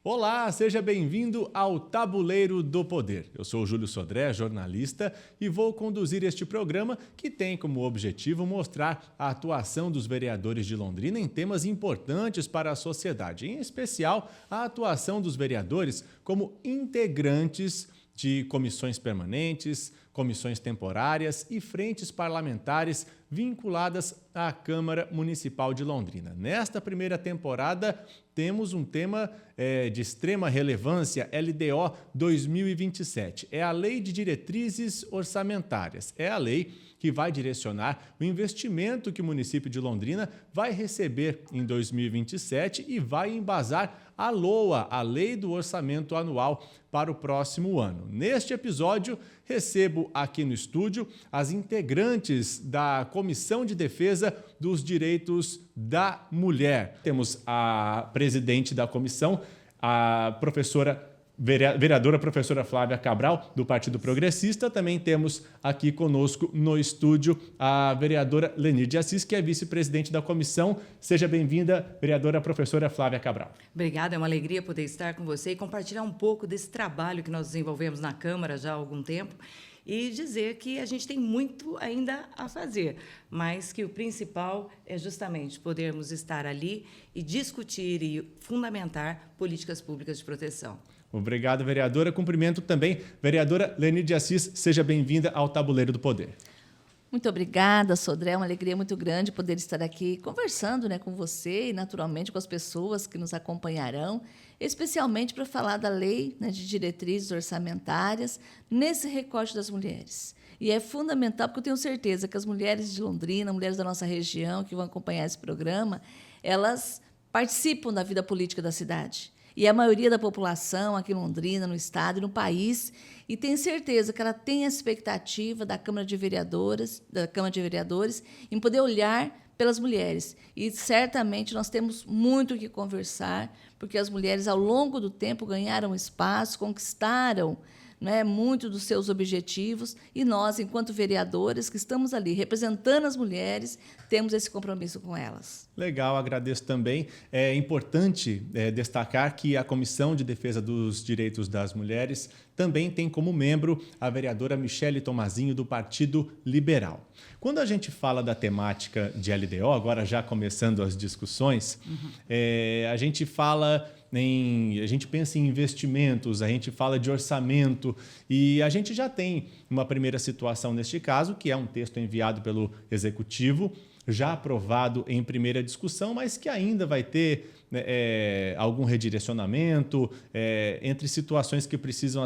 Olá, seja bem-vindo ao Tabuleiro do Poder. Eu sou o Júlio Sodré, jornalista, e vou conduzir este programa que tem como objetivo mostrar a atuação dos vereadores de Londrina em temas importantes para a sociedade, em especial a atuação dos vereadores como integrantes de comissões permanentes, comissões temporárias e frentes parlamentares vinculadas à Câmara Municipal de Londrina. Nesta primeira temporada, temos um tema de extrema relevância, LDO 2027. É a Lei de Diretrizes Orçamentárias. É a lei que vai direcionar o investimento que o município de Londrina vai receber em 2027 e vai embasar a LOA, a Lei do Orçamento Anual, para o próximo ano. Neste episódio, recebo aqui no estúdio as integrantes da Comissão de Defesa dos Direitos da Mulher. Temos a presidente da comissão, a vereadora professora Flávia Cabral, do Partido Progressista. Também temos aqui conosco no estúdio a vereadora Lenir de Assis, que é vice-presidente da comissão. Seja bem-vinda, vereadora professora Flávia Cabral. Obrigada, é uma alegria poder estar com você e compartilhar um pouco desse trabalho que nós desenvolvemos na Câmara já há algum tempo e dizer que a gente tem muito ainda a fazer, mas que o principal é justamente podermos estar ali e discutir e fundamentar políticas públicas de proteção. Obrigado, vereadora. Cumprimento também vereadora Lenir de Assis. Seja bem-vinda ao Tabuleiro do Poder. Muito obrigada, Sodré. É uma alegria muito grande poder estar aqui conversando, com você e, naturalmente, com as pessoas que nos acompanharão, especialmente para falar da Lei de Diretrizes Orçamentárias nesse recorte das mulheres. E é fundamental, porque eu tenho certeza que as mulheres de Londrina, mulheres da nossa região que vão acompanhar esse programa, elas participam da vida política da cidade. E a maioria da população aqui em Londrina, no estado e no país, e tenho certeza que ela tem a expectativa da Câmara de Vereadores, em poder olhar pelas mulheres. E certamente nós temos muito o que conversar, porque as mulheres, ao longo do tempo, ganharam espaço, conquistaram muito dos seus objetivos, e nós, enquanto vereadores que estamos ali representando as mulheres, temos esse compromisso com elas. Legal, agradeço também. É importante destacar que a Comissão de Defesa dos Direitos das Mulheres também tem como membro a vereadora Michele Tomazinho, do Partido Liberal. Quando a gente fala da temática de LDO, agora já começando as discussões, a gente pensa em investimentos, a gente fala de orçamento, e a gente já tem uma primeira situação neste caso, que é um texto enviado pelo Executivo, já aprovado em primeira discussão, mas que ainda vai ter algum redirecionamento entre situações que precisam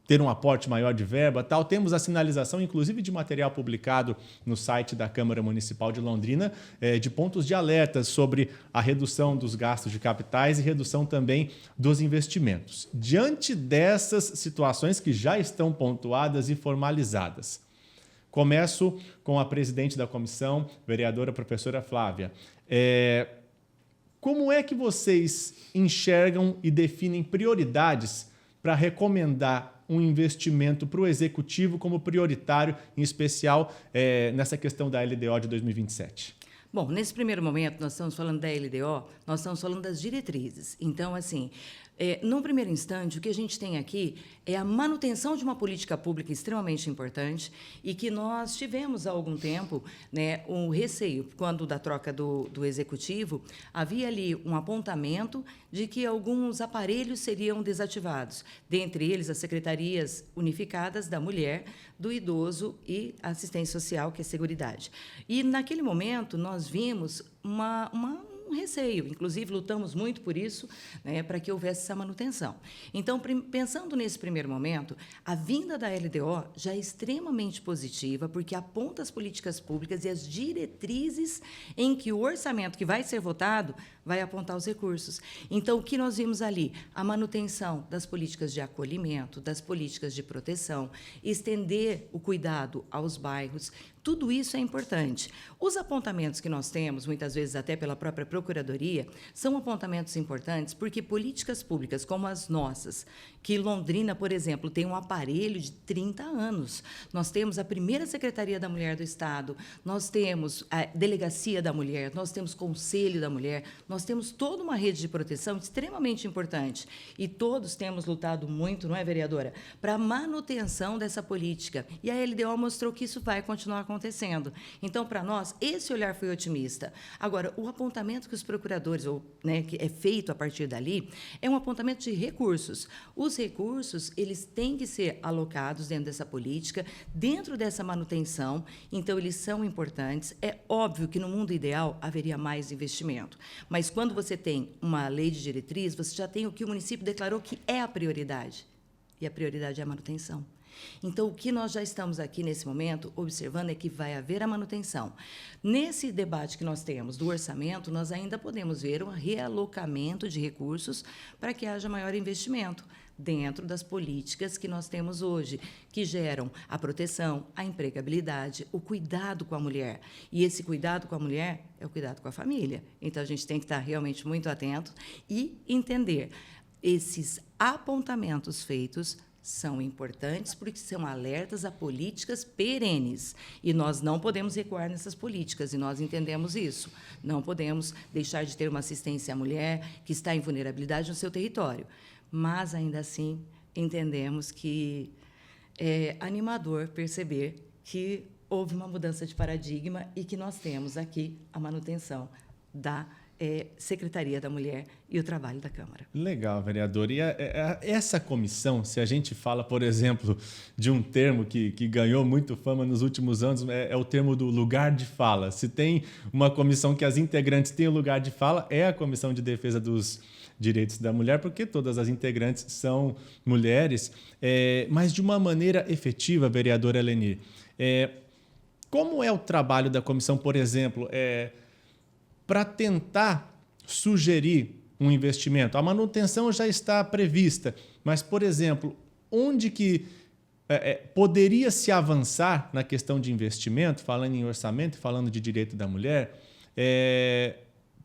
ter um aporte maior de verba, tal. Temos a sinalização, inclusive, de material publicado no site da Câmara Municipal de Londrina, de pontos de alerta sobre a redução dos gastos de capitais e redução também dos investimentos. Diante dessas situações que já estão pontuadas e formalizadas, começo com a presidente da comissão, vereadora professora Flávia. Como é que vocês enxergam e definem prioridades para recomendar um investimento para o Executivo como prioritário, em especial nessa questão da LDO de 2027? Bom, nesse primeiro momento, nós estamos falando da LDO, nós estamos falando das diretrizes. Então, assim, num primeiro instante, o que a gente tem aqui é a manutenção de uma política pública extremamente importante e que nós tivemos há algum tempo um receio. Quando da troca do Executivo, havia ali um apontamento de que alguns aparelhos seriam desativados, dentre eles as secretarias unificadas da mulher, do idoso e assistência social, que é Seguridade. E, naquele momento, nós vimos um receio, inclusive lutamos muito por isso, para que houvesse essa manutenção. Então, pensando nesse primeiro momento, a vinda da LDO já é extremamente positiva, porque aponta as políticas públicas e as diretrizes em que o orçamento que vai ser votado vai apontar os recursos. Então, o que nós vimos ali? A manutenção das políticas de acolhimento, das políticas de proteção, estender o cuidado aos bairros. Tudo isso é importante. Os apontamentos que nós temos, muitas vezes até pela própria Procuradoria são apontamentos importantes porque políticas públicas como as nossas, que Londrina, por exemplo, tem um aparelho de 30 anos. Nós temos a primeira Secretaria da Mulher do Estado, nós temos a Delegacia da Mulher, nós temos Conselho da Mulher, nós temos toda uma rede de proteção extremamente importante. E todos temos lutado muito, não é, vereadora, para a manutenção dessa política. E a LDO mostrou que isso vai continuar acontecendo. Então, para nós, esse olhar foi otimista. Agora, o apontamento que os procuradores, que é feito a partir dali, é um apontamento de recursos. Os recursos, eles têm que ser alocados dentro dessa política, dentro dessa manutenção, então eles são importantes. É óbvio que no mundo ideal haveria mais investimento, mas quando você tem uma lei de diretriz, você já tem o que o município declarou que é a prioridade, e a prioridade é a manutenção. Então, o que nós já estamos aqui nesse momento observando é que vai haver a manutenção. Nesse debate que nós temos do orçamento, nós ainda podemos ver um realocamento de recursos para que haja maior investimento dentro das políticas que nós temos hoje, que geram a proteção, a empregabilidade, o cuidado com a mulher. E esse cuidado com a mulher é o cuidado com a família. Então, a gente tem que estar realmente muito atento e entender esses apontamentos feitos são importantes porque são alertas a políticas perenes. E nós não podemos recuar nessas políticas, e nós entendemos isso. Não podemos deixar de ter uma assistência à mulher que está em vulnerabilidade no seu território. Mas, ainda assim, entendemos que é animador perceber que houve uma mudança de paradigma e que nós temos aqui a manutenção da Secretaria da Mulher e o trabalho da Câmara. Legal, vereador. E essa comissão, se a gente fala, por exemplo, de um termo que ganhou muito fama nos últimos anos, é o termo do lugar de fala. Se tem uma comissão que as integrantes têm o lugar de fala, é a Comissão de Defesa dos Direitos da Mulher, porque todas as integrantes são mulheres, mas de uma maneira efetiva, vereadora Elenir. Como é o trabalho da comissão, por exemplo, para tentar sugerir um investimento? A manutenção já está prevista, mas, por exemplo, onde que poderia se avançar na questão de investimento, falando em orçamento, falando de direito da mulher,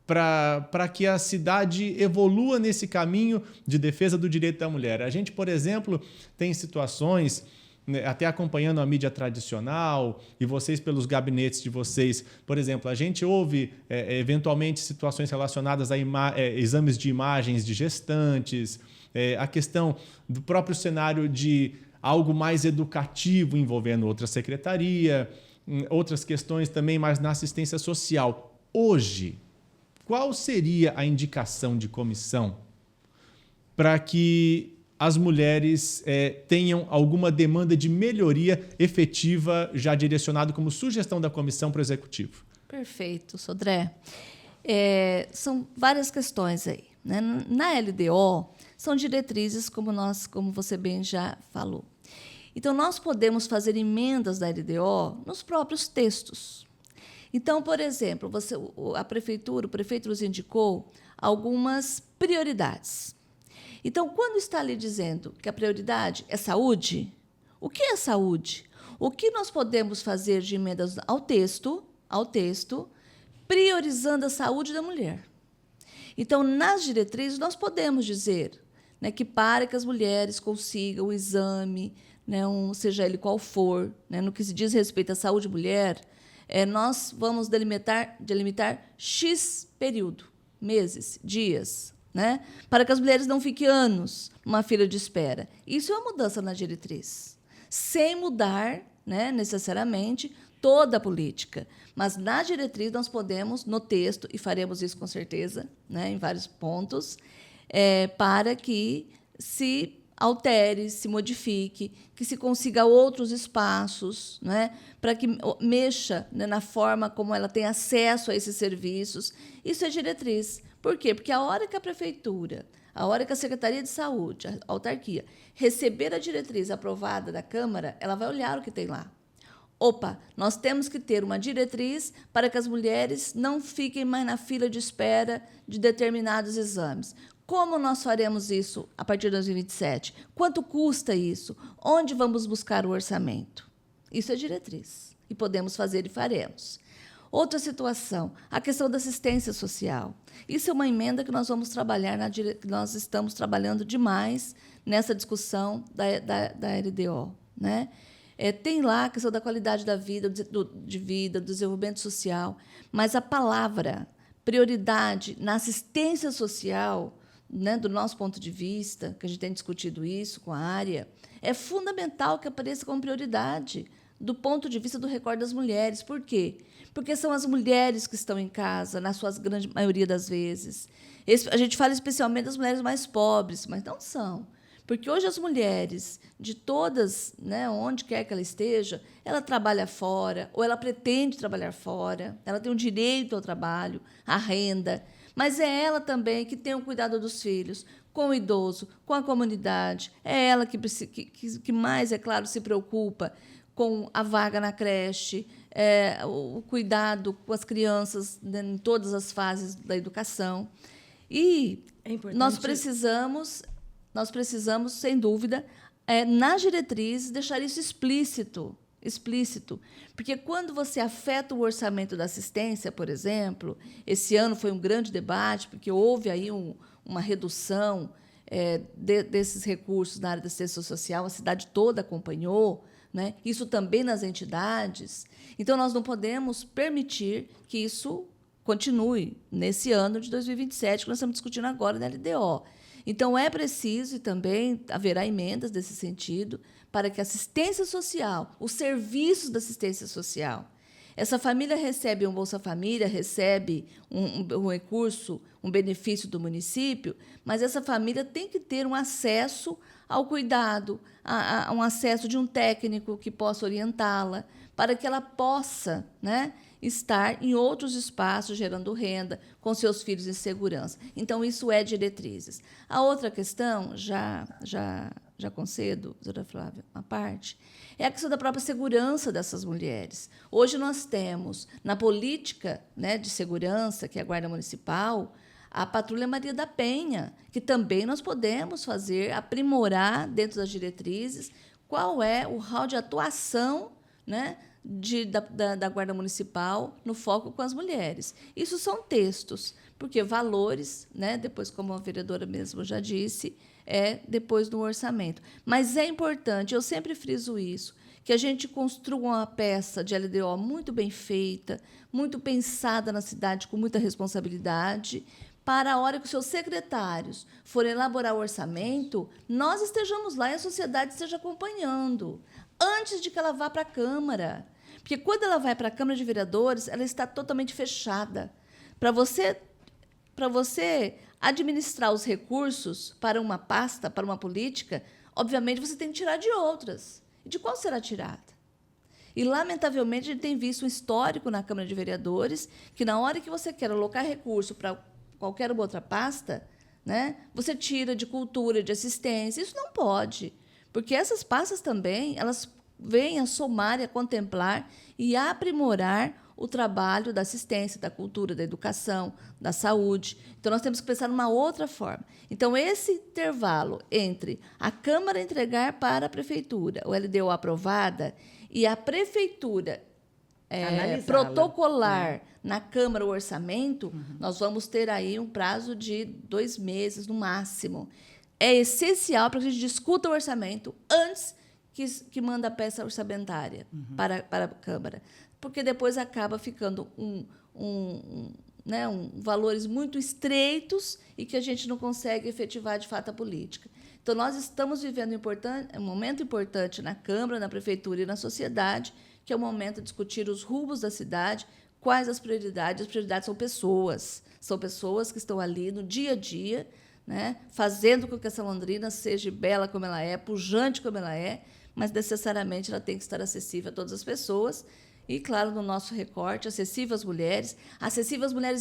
para que a cidade evolua nesse caminho de defesa do direito da mulher? A gente, por exemplo, tem situações, até acompanhando a mídia tradicional e vocês pelos gabinetes de vocês, por exemplo, a gente ouve eventualmente situações relacionadas a exames de imagens de gestantes, a questão do próprio cenário de algo mais educativo envolvendo outra secretaria, outras questões também mais na assistência social. Hoje, qual seria a indicação de comissão para que as mulheres tenham alguma demanda de melhoria efetiva já direcionado como sugestão da comissão para o Executivo? Perfeito, Sodré. São várias questões aí, né? Na LDO, são diretrizes, como você bem já falou. Então, nós podemos fazer emendas da LDO nos próprios textos. Então, por exemplo, o prefeito nos indicou algumas prioridades. Então, quando está ali dizendo que a prioridade é saúde, o que é saúde? O que nós podemos fazer de emendas ao texto, priorizando a saúde da mulher? Então, nas diretrizes, nós podemos dizer, né, que para que as mulheres consigam o exame, né, seja ele qual for, né, no que se diz respeito à saúde mulher, nós vamos delimitar X período, meses, dias, né, para que as mulheres não fiquem anos numa fila de espera. Isso é uma mudança na diretriz, sem mudar, né, necessariamente toda a política. Mas na diretriz nós podemos, no texto, e faremos isso com certeza, né, em vários pontos, para que se altere, se modifique, que se consiga outros espaços, né, para que mexa, né, na forma como ela tem acesso a esses serviços. Isso é diretriz. Por quê? Porque a hora que a prefeitura, a hora que a Secretaria de Saúde, a autarquia, receber a diretriz aprovada da Câmara, ela vai olhar o que tem lá. Opa, nós temos que ter uma diretriz para que as mulheres não fiquem mais na fila de espera de determinados exames. Como nós faremos isso a partir de 2027? Quanto custa isso? Onde vamos buscar o orçamento? Isso é diretriz. E podemos fazer e faremos. Outra situação, a questão da assistência social. Isso é uma emenda que nós vamos trabalhar, que nós estamos trabalhando demais nessa discussão da LDO. Né? Tem lá a questão da qualidade da vida, de vida, do desenvolvimento social, mas a palavra prioridade na assistência social, né, do nosso ponto de vista, que a gente tem discutido isso com a área, é fundamental que apareça como prioridade do ponto de vista do recorte das mulheres. Por quê? Porque são as mulheres que estão em casa, na sua grande maioria das vezes. A gente fala especialmente das mulheres mais pobres, mas não são. Porque hoje as mulheres, de todas, né, onde quer que ela esteja, ela trabalha fora, ou ela pretende trabalhar fora, ela tem o direito ao trabalho, à renda, mas é ela também que tem o cuidado dos filhos, com o idoso, com a comunidade. É ela que mais, é claro, se preocupa com a vaga na creche, o cuidado com as crianças, né, em todas as fases da educação. E nós precisamos, sem dúvida, nas diretrizes, deixar isso explícito. Porque quando você afeta o orçamento da assistência, por exemplo, esse ano foi um grande debate, porque houve aí uma redução desses recursos na área da assistência social, a cidade toda acompanhou, né? Isso também nas entidades. Então, nós não podemos permitir que isso continue nesse ano de 2027, que nós estamos discutindo agora na LDO. Então, é preciso, e também haverá emendas nesse sentido, para que a assistência social, os serviços da assistência social, essa família recebe um Bolsa Família, recebe um recurso, um benefício do município, mas essa família tem que ter um acesso ao cuidado, um acesso de um técnico que possa orientá-la, para que ela possa, né, estar em outros espaços, gerando renda, com seus filhos em segurança. Então, isso é diretrizes. A outra questão, já concedo, doutora Flávia, uma parte, é a questão da própria segurança dessas mulheres. Hoje nós temos, na política, né, de segurança, que é a Guarda Municipal, a Patrulha Maria da Penha, que também nós podemos fazer, aprimorar dentro das diretrizes qual é o rol de atuação, né, da Guarda Municipal no foco com as mulheres. Isso são textos, porque valores, né, depois, como a vereadora mesmo já disse, depois do orçamento. Mas é importante, eu sempre friso isso, que a gente construa uma peça de LDO muito bem feita, muito pensada na cidade, com muita responsabilidade, para a hora que os seus secretários forem elaborar o orçamento, nós estejamos lá e a sociedade esteja acompanhando, antes de que ela vá para a Câmara. Porque, quando ela vai para a Câmara de Vereadores, ela está totalmente fechada. Para você administrar os recursos para uma pasta, para uma política, obviamente, você tem que tirar de outras. E de qual será tirada? E, lamentavelmente, a gente tem visto um histórico na Câmara de Vereadores que, na hora que você quer alocar recurso para qualquer outra pasta, né, você tira de cultura, de assistência. Isso não pode, porque essas pastas também elas vêm a somar e a contemplar e a aprimorar o trabalho da assistência, da cultura, da educação, da saúde. Então, nós temos que pensar numa outra forma. Então, esse intervalo entre a Câmara entregar para a Prefeitura o LDO aprovada e a Prefeitura protocolar na Câmara o orçamento, nós vamos ter aí um prazo de 2 meses, no máximo. É essencial para que a gente discuta o orçamento antes que manda a peça orçamentária para a Câmara, porque depois acaba ficando valores muito estreitos e que a gente não consegue efetivar, de fato, a política. Então, nós estamos vivendo um momento importante na Câmara, na Prefeitura e na sociedade, que é o momento de discutir os rumos da cidade, quais as prioridades. As prioridades são pessoas que estão ali no dia a dia, né, fazendo com que essa Londrina seja bela como ela é, pujante como ela é, mas, necessariamente, ela tem que estar acessível a todas as pessoas. E, claro, no nosso recorte, acessível às mulheres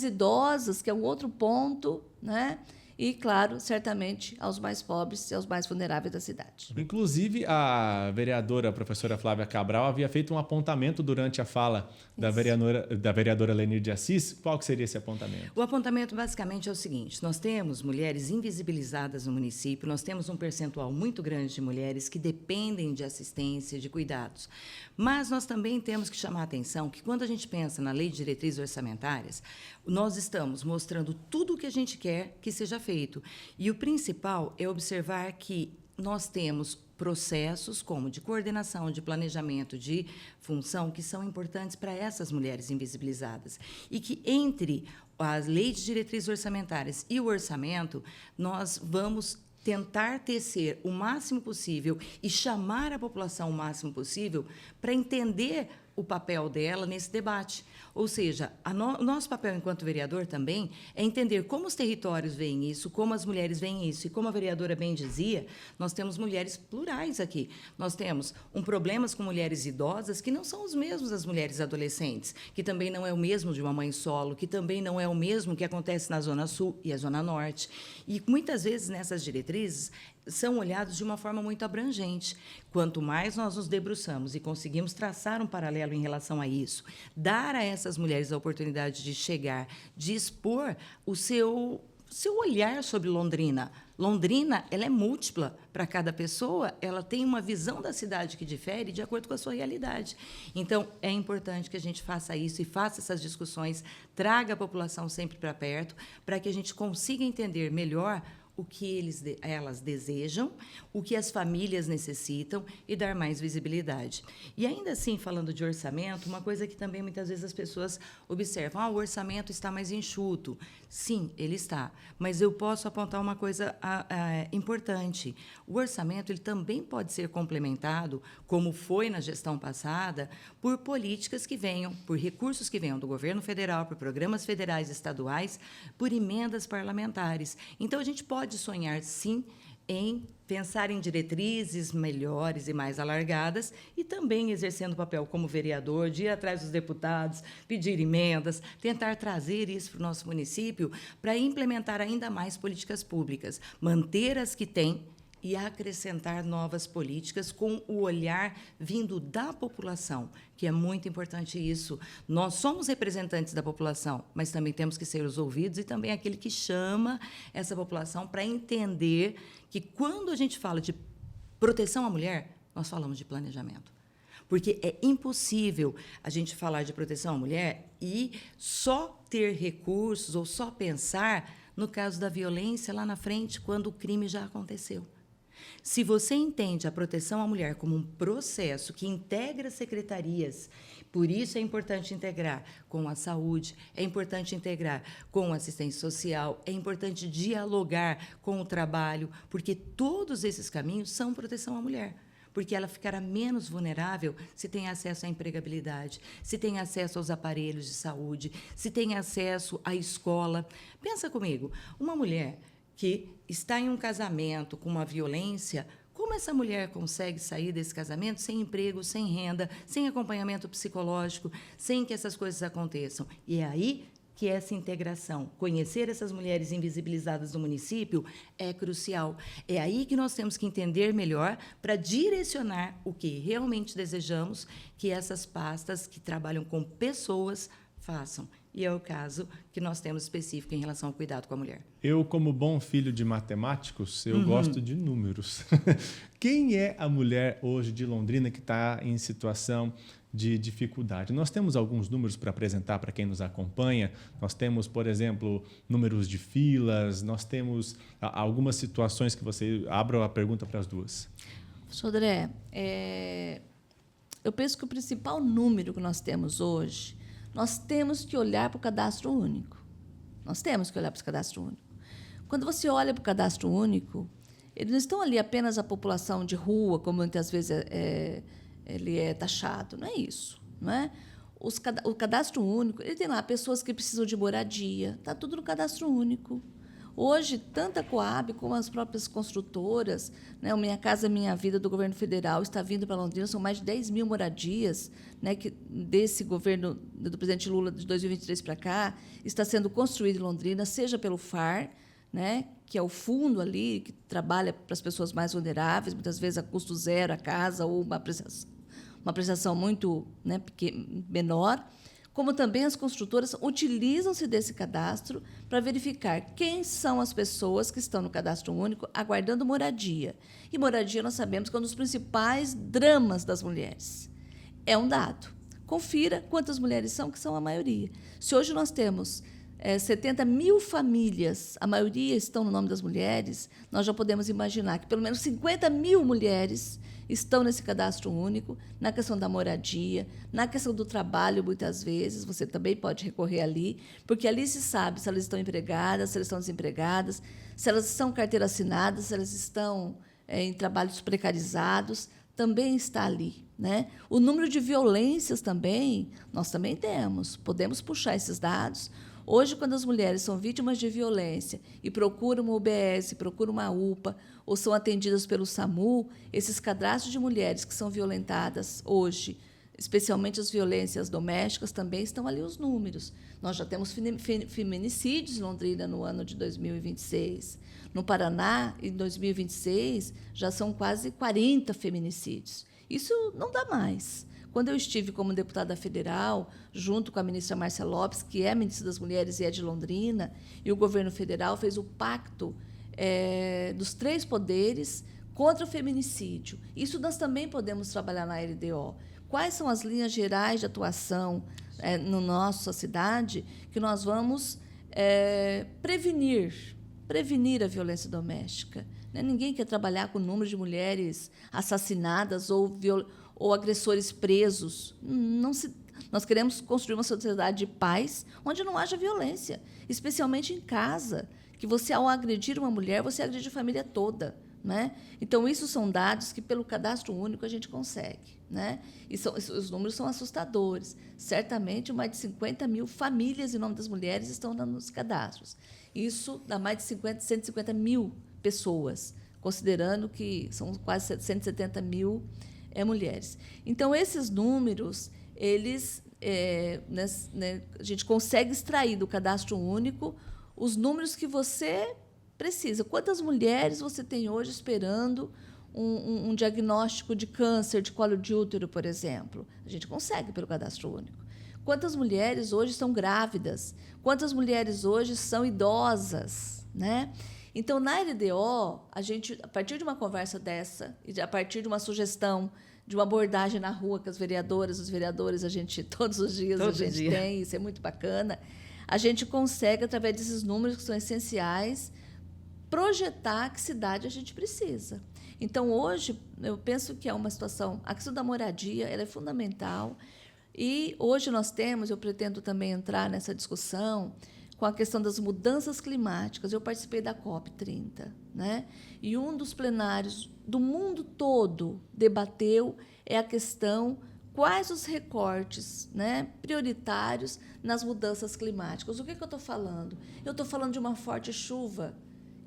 idosas, que é um outro ponto, né? e, claro, certamente aos mais pobres e aos mais vulneráveis da cidade. Inclusive, a vereadora, a professora Flávia Cabral, havia feito um apontamento durante a fala da vereadora Lenir de Assis. Qual que seria esse apontamento? O apontamento, basicamente, é o seguinte: nós temos mulheres invisibilizadas no município, nós temos um percentual muito grande de mulheres que dependem de assistência, de cuidados. Mas nós também temos que chamar a atenção que, quando a gente pensa na Lei de Diretrizes Orçamentárias, nós estamos mostrando tudo o que a gente quer que seja feito. E o principal é observar que nós temos processos como de coordenação, de planejamento, de função, que são importantes para essas mulheres invisibilizadas. E que entre a Lei de Diretrizes Orçamentárias e o orçamento, nós vamos tentar tecer o máximo possível e chamar a população o máximo possível para entender o papel dela nesse debate. Ou seja, o nosso papel enquanto vereador também é entender como os territórios veem isso, como as mulheres veem isso. E como a vereadora bem dizia, nós temos mulheres plurais aqui. Nós temos problemas com mulheres idosas que não são os mesmos das mulheres adolescentes, que também não é o mesmo de uma mãe solo, que também não é o mesmo que acontece na Zona Sul e a Zona Norte. E muitas vezes nessas diretrizes são olhados de uma forma muito abrangente. Quanto mais nós nos debruçamos e conseguimos traçar um paralelo em relação a isso, dar a essas mulheres a oportunidade de chegar, de expor o seu olhar sobre Londrina. Londrina, ela é múltipla para cada pessoa, ela tem uma visão da cidade que difere de acordo com a sua realidade. Então, é importante que a gente faça isso e faça essas discussões, traga a população sempre para perto, para que a gente consiga entender melhor o que elas desejam, o que as famílias necessitam e dar mais visibilidade. E ainda assim, falando de orçamento, uma coisa que também muitas vezes as pessoas observam, o orçamento está mais enxuto. Sim, ele está, mas eu posso apontar uma coisa importante. O orçamento ele também pode ser complementado, como foi na gestão passada, por políticas que venham, por recursos que venham do governo federal, por programas federais e estaduais, por emendas parlamentares. Então, a gente pode sonhar, sim, em pensar em diretrizes melhores e mais alargadas e também exercendo o papel como vereador, de ir atrás dos deputados, pedir emendas, tentar trazer isso para o nosso município para implementar ainda mais políticas públicas, manter as que tem e acrescentar novas políticas com o olhar vindo da população, que é muito importante isso. Nós somos representantes da população, mas também temos que ser os ouvidos e também aquele que chama essa população para entender que quando a gente fala de proteção à mulher, nós falamos de planejamento. Porque é impossível a gente falar de proteção à mulher e só ter recursos ou só pensar no caso da violência lá na frente, quando o crime já aconteceu. Se você entende a proteção à mulher como um processo que integra secretarias, por isso é importante integrar com a saúde, é importante integrar com a assistência social, é importante dialogar com o trabalho, porque todos esses caminhos são proteção à mulher. Porque ela ficará menos vulnerável se tem acesso à empregabilidade, se tem acesso aos aparelhos de saúde, se tem acesso à escola. Pensa comigo, uma mulher que está em um casamento com uma violência, como essa mulher consegue sair desse casamento sem emprego, sem renda, sem acompanhamento psicológico, sem que essas coisas aconteçam? E é aí que essa integração, conhecer essas mulheres invisibilizadas do município, é crucial. É aí que nós temos que entender melhor para direcionar o que realmente desejamos que essas pastas que trabalham com pessoas façam. E é o caso que nós temos específico em relação ao cuidado com a mulher. Eu, como bom filho de matemáticos, eu gosto de números. Quem é a mulher hoje de Londrina que está em situação de dificuldade? Nós temos alguns números para apresentar para quem nos acompanha. Nós temos, por exemplo, números de filas, nós temos algumas situações que você... Abro a pergunta para as duas. Sodré, eu penso que o principal número que nós temos hoje, nós temos que olhar para o cadastro único. Nós temos que olhar para o cadastro único. Quando você olha para o cadastro único, eles não estão ali apenas a população de rua, como muitas vezes ele é taxado. Não é isso. Não é? O cadastro único, ele tem lá pessoas que precisam de moradia. Está tudo no cadastro único. Hoje, tanto a Coab como as próprias construtoras, né, o Minha Casa Minha Vida do governo federal está vindo para Londrina, são mais de 10 mil moradias, né, que desse governo do presidente Lula de 2023 para cá, está sendo construído em Londrina, seja pelo FAR, né, que é o fundo ali, que trabalha para as pessoas mais vulneráveis, muitas vezes a custo zero a casa, ou uma prestação muito, né, menor, como também as construtoras utilizam-se desse cadastro para verificar quem são as pessoas que estão no cadastro único aguardando moradia. E moradia, nós sabemos que é um dos principais dramas das mulheres. É um dado. Confira quantas mulheres são, que são a maioria. Se hoje nós temos 70 mil famílias, a maioria estão no nome das mulheres, nós já podemos imaginar que pelo menos 50 mil mulheres estão nesse cadastro único, na questão da moradia, na questão do trabalho, muitas vezes, você também pode recorrer ali, porque ali se sabe se elas estão empregadas, se elas estão desempregadas, se elas estão carteira assinada, se elas estão em trabalhos precarizados, também está ali. Né? O número de violências também, nós também temos, podemos puxar esses dados. Hoje, quando as mulheres são vítimas de violência e procuram uma UBS, procuram uma UPA, ou são atendidas pelo SAMU, esses cadastros de mulheres que são violentadas hoje, especialmente as violências domésticas, também estão ali os números. Nós já temos feminicídios em Londrina no ano de 2026. No Paraná, em 2026, já são quase 40 feminicídios. Isso não dá mais. Quando eu estive como deputada federal, junto com a ministra Márcia Lopes, que é ministra das Mulheres e é de Londrina, e o governo federal fez o pacto dos 3 poderes contra o feminicídio. Isso nós também podemos trabalhar na LDO. Quais são as linhas gerais de atuação na nossa cidade que nós vamos prevenir a violência doméstica? Ninguém quer trabalhar com o número de mulheres assassinadas ou agressores presos. Nós queremos construir uma sociedade de paz onde não haja violência, especialmente em casa, que você, ao agredir uma mulher, você agride a família toda. Né? Então, isso são dados que, pelo cadastro único, a gente consegue. Né? E os números são assustadores. Certamente, mais de 50 mil famílias em nome das mulheres estão nos cadastros. Isso dá mais de 150 mil pessoas, considerando que são quase 170 mil mulheres. Então, esses números, a gente consegue extrair do cadastro único os números que você precisa. Quantas mulheres você tem hoje esperando um diagnóstico de câncer de colo de útero, por exemplo? A gente consegue pelo cadastro único. Quantas mulheres hoje estão grávidas? Quantas mulheres hoje são idosas? Né? Então, na LDO, a gente, a partir de uma conversa dessa, e a partir de uma sugestão, de uma abordagem na rua que as vereadoras, os vereadores, todos os dias tem, isso é muito bacana, a gente consegue, através desses números que são essenciais, projetar que cidade a gente precisa. Então, hoje, eu penso que é uma situação... A questão da moradia ela é fundamental. E hoje nós temos, eu pretendo também entrar nessa discussão com a questão das mudanças climáticas. Eu participei da COP30, né? E um dos plenários do mundo todo debateu a questão quais os recortes, né, prioritários nas mudanças climáticas. O que eu estou falando? Eu estou falando de uma forte chuva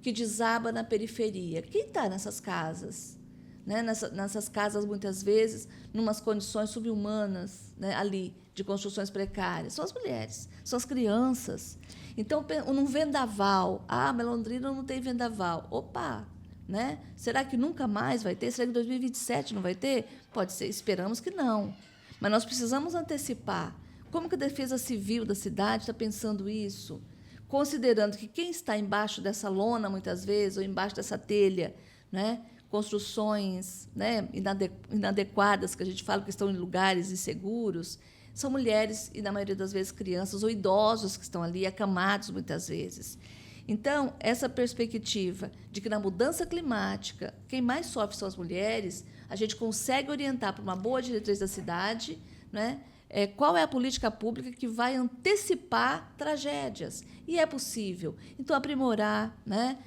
que desaba na periferia. Quem está nessas casas? Né? Nessas casas, muitas vezes, em umas condições subhumanas, né, ali, de construções precárias. São as mulheres, são as crianças. Então, num vendaval, mas Londrina não tem vendaval. Opa! Né? Será que nunca mais vai ter? Será que em 2027 não vai ter? Pode ser, esperamos que não. Mas nós precisamos antecipar. Como que a Defesa Civil da cidade está pensando isso? Considerando que quem está embaixo dessa lona, muitas vezes, ou embaixo dessa telha, né, construções, né, inadequadas, que a gente fala que estão em lugares inseguros, são mulheres e, na maioria das vezes, crianças ou idosos que estão ali, acamados, muitas vezes. Então, essa perspectiva de que, na mudança climática, quem mais sofre são as mulheres, a gente consegue orientar para uma boa diretriz da cidade, né, qual é a política pública que vai antecipar tragédias. E é possível. Então, aprimorar, né,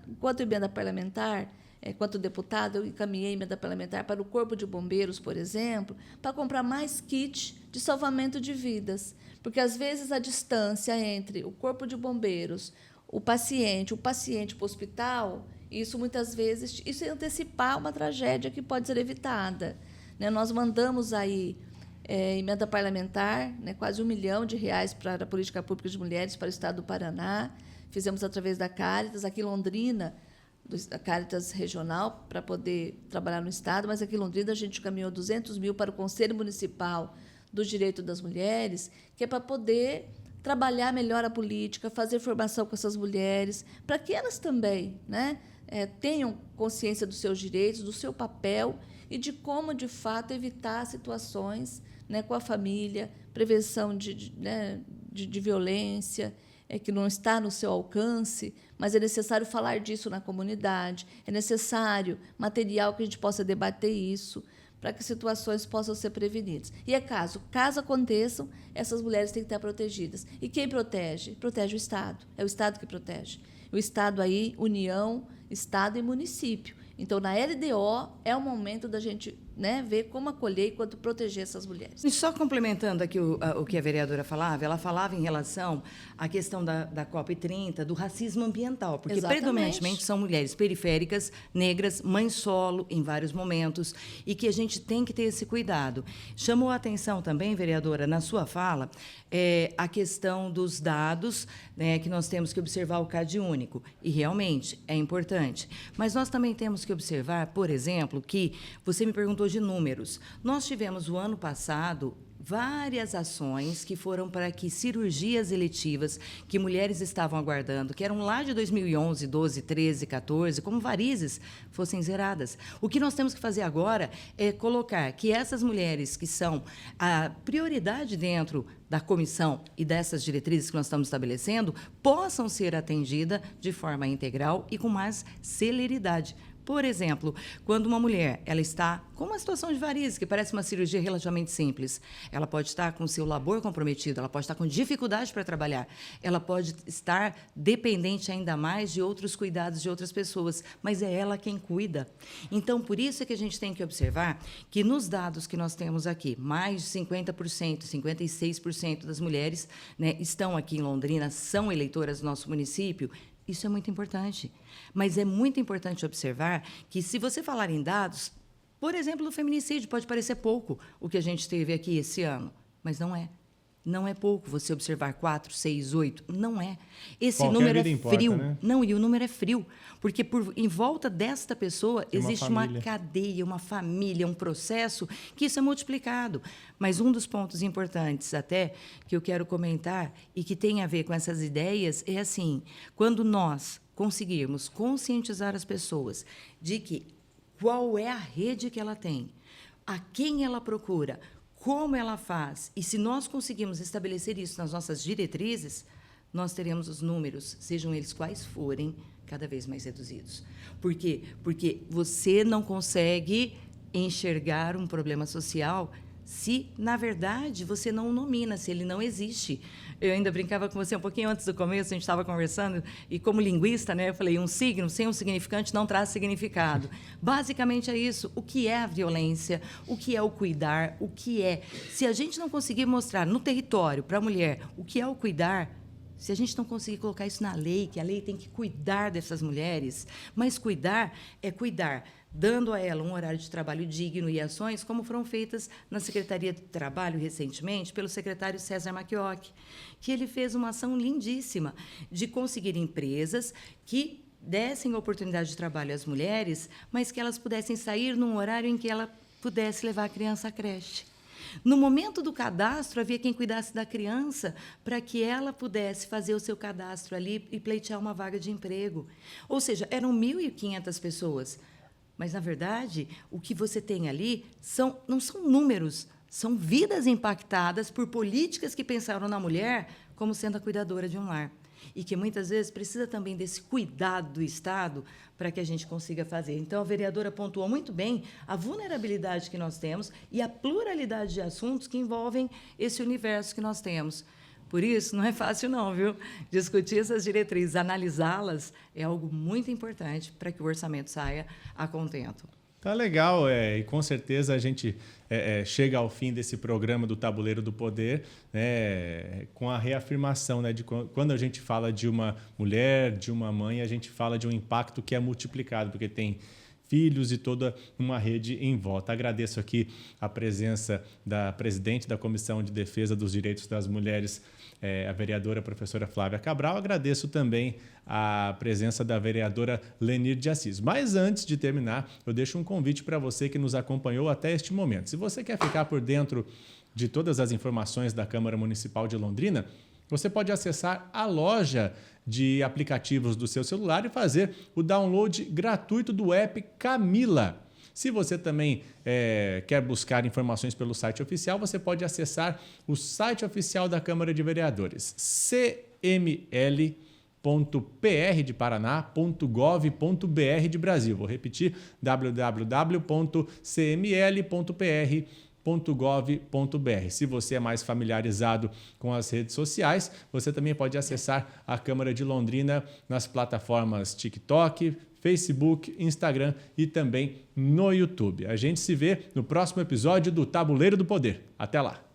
enquanto emenda parlamentar, enquanto deputada, eu encaminhei emenda parlamentar para o Corpo de Bombeiros, por exemplo, para comprar mais kits de salvamento de vidas. Porque, às vezes, a distância entre o Corpo de Bombeiros, o paciente para o hospital, isso, muitas vezes, isso é antecipar uma tragédia que pode ser evitada. Né? Nós mandamos aí emenda parlamentar, né, quase R$1 milhão para a política pública de mulheres para o Estado do Paraná. fizemos através da Caritas, aqui em Londrina, da Caritas Regional, para poder trabalhar no Estado, mas aqui em Londrina a gente caminhou 200 mil para o Conselho Municipal do Direito das Mulheres, que é para poder trabalhar melhor a política, fazer formação com essas mulheres, para que elas também, né, tenham consciência dos seus direitos, do seu papel e de como, de fato, evitar situações, né, com a família, prevenção de violência, que não está no seu alcance, mas é necessário falar disso na comunidade, é necessário material que a gente possa debater isso, para que situações possam ser prevenidas. E caso aconteçam, essas mulheres têm que estar protegidas. E quem protege? Protege o Estado. É o Estado que protege. O Estado aí, União, Estado e município. Então, na LDO, é o momento da gente, né, ver como acolher e quanto proteger essas mulheres. E só complementando aqui o que a vereadora falava, ela falava em relação à questão da COP30, do racismo ambiental, porque Exatamente. predominantemente são mulheres periféricas, negras, mães solo em vários momentos, e que a gente tem que ter esse cuidado. Chamou a atenção também, vereadora, na sua fala, a questão dos dados, né, que nós temos que observar o CAD único, e realmente é importante. Mas nós também temos que observar, por exemplo, que você me perguntou de números. Nós tivemos, o ano passado, várias ações que foram para que cirurgias eletivas que mulheres estavam aguardando, que eram lá de 2011, 12, 13, 14, como varizes, fossem zeradas. O que nós temos que fazer agora é colocar que essas mulheres que são a prioridade dentro da comissão e dessas diretrizes que nós estamos estabelecendo possam ser atendidas de forma integral e com mais celeridade. Por exemplo, quando uma mulher ela está com uma situação de varizes, que parece uma cirurgia relativamente simples, ela pode estar com o seu labor comprometido, ela pode estar com dificuldade para trabalhar, ela pode estar dependente ainda mais de outros cuidados de outras pessoas, mas é ela quem cuida. Então, por isso é que a gente tem que observar que nos dados que nós temos aqui, mais de 50%, 56% das mulheres, né, estão aqui em Londrina, são eleitoras do nosso município. Isso é muito importante. Mas é muito importante observar que, se você falar em dados, por exemplo, do feminicídio, pode parecer pouco o que a gente teve aqui esse ano, mas não é. Não é pouco você observar 4, 6, 8. Não é. Esse Qualquer número é vida importa, frio. né? Não, e o número é frio. Porque em volta desta pessoa Tem existe uma cadeia, uma família, um processo que isso é multiplicado. Mas um dos pontos importantes até que eu quero comentar e que tem a ver com essas ideias é assim, quando nós conseguirmos conscientizar as pessoas de que qual é a rede que ela tem, a quem ela procura, como ela faz, e se nós conseguimos estabelecer isso nas nossas diretrizes, nós teremos os números, sejam eles quais forem, cada vez mais reduzidos. Por quê? Porque você não consegue enxergar um problema social se, na verdade, você não o nomina, se ele não existe. Eu ainda brincava com você um pouquinho antes do começo, a gente estava conversando, e como linguista, né, eu falei, um signo sem um significante não traz significado. Basicamente é isso. O que é a violência? O que é o cuidar? O que é? Se a gente não conseguir mostrar no território para a mulher o que é o cuidar, se a gente não conseguir colocar isso na lei, que a lei tem que cuidar dessas mulheres, mas cuidar é cuidar, dando a ela um horário de trabalho digno e ações como foram feitas na Secretaria de Trabalho recentemente pelo secretário César Macchiocchi, que ele fez uma ação lindíssima de conseguir empresas que dessem oportunidade de trabalho às mulheres, mas que elas pudessem sair num horário em que ela pudesse levar a criança à creche. No momento do cadastro, havia quem cuidasse da criança para que ela pudesse fazer o seu cadastro ali e pleitear uma vaga de emprego. Ou seja, eram 1.500 pessoas. Mas, na verdade, o que você tem ali não são números, são vidas impactadas por políticas que pensaram na mulher como sendo a cuidadora de um lar. E que, muitas vezes, precisa também desse cuidado do Estado para que a gente consiga fazer. Então, a vereadora pontuou muito bem a vulnerabilidade que nós temos e a pluralidade de assuntos que envolvem esse universo que nós temos. Por isso, não é fácil não, viu? Discutir essas diretrizes, analisá-las, é algo muito importante para que o orçamento saia a contento. Tá legal, e com certeza a gente chega ao fim desse programa do Tabuleiro do Poder, né, com a reafirmação, né, de quando a gente fala de uma mulher, de uma mãe, a gente fala de um impacto que é multiplicado, porque tem filhos e toda uma rede em volta. Agradeço aqui a presença da presidente da Comissão de Defesa dos Direitos das Mulheres, a vereadora professora Flávia Cabral. Agradeço também a presença da vereadora Lenir de Assis. Mas antes de terminar, eu deixo um convite para você que nos acompanhou até este momento. Se você quer ficar por dentro de todas as informações da Câmara Municipal de Londrina, você pode acessar a loja de aplicativos do seu celular e fazer o download gratuito do app Camila. Se você também quer buscar informações pelo site oficial, você pode acessar o site oficial da Câmara de Vereadores, cml.pr de Paraná.gov.br de Brasil. Vou repetir, www.cml.pr.gov.br. Se você é mais familiarizado com as redes sociais, você também pode acessar a Câmara de Londrina nas plataformas TikTok, Facebook, Instagram e também no YouTube. A gente se vê no próximo episódio do Tabuleiro do Poder. Até lá!